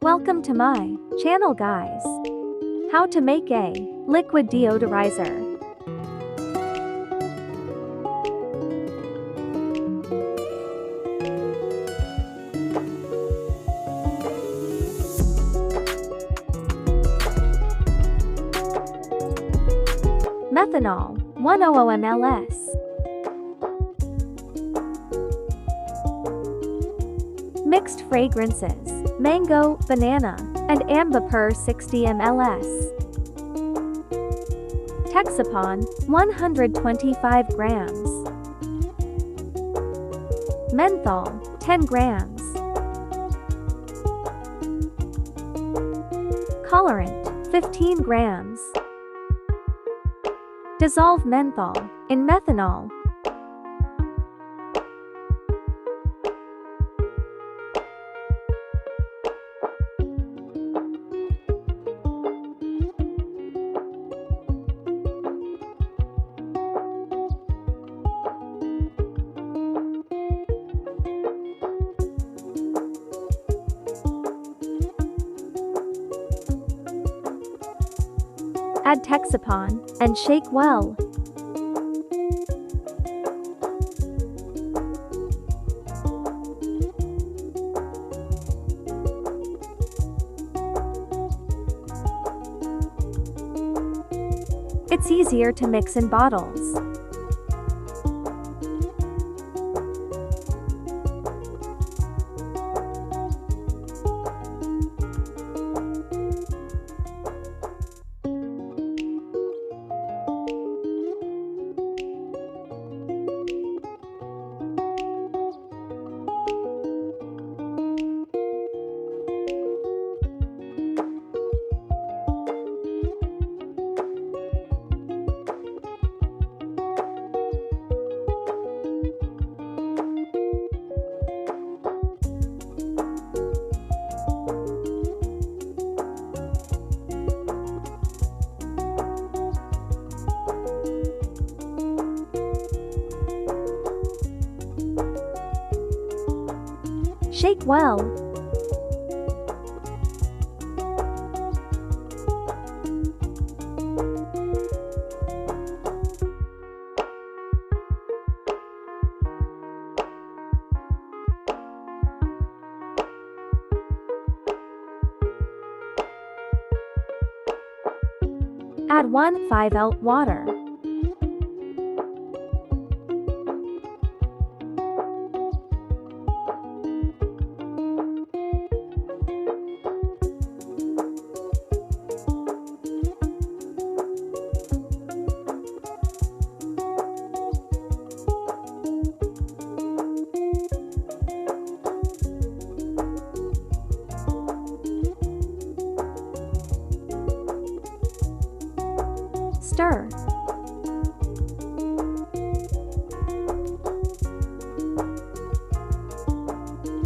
Welcome to my channel, guys. How to make a liquid deodorizer. Methanol, 100 mls. Mixed fragrances, mango, banana, and amber per 60 mls. Texapon, 125 grams. Menthol, 10 grams. Colorant, 15 grams. Dissolve menthol in methanol. Add Texapon and shake well. It's easier to mix in bottles. Shake well. Add 1/5 water. Stir.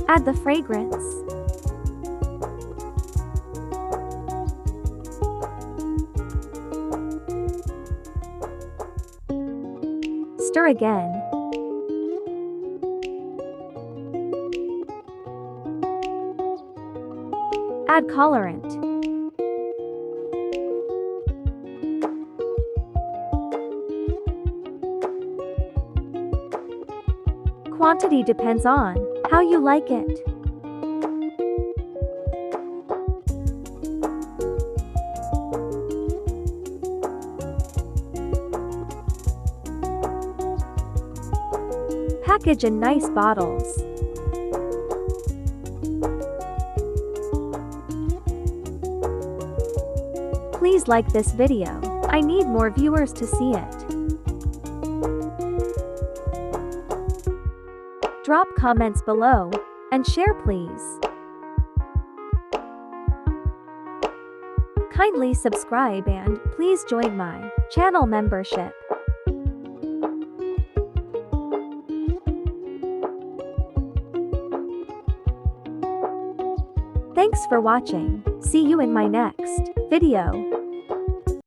Add the fragrance. Stir again. Add colorant. Quantity depends on how you like it. Package in nice bottles. Please like this video. I need more viewers to see it. Drop comments below and share, please. Kindly subscribe and please join my channel membership. Thanks for watching. See you in my next video.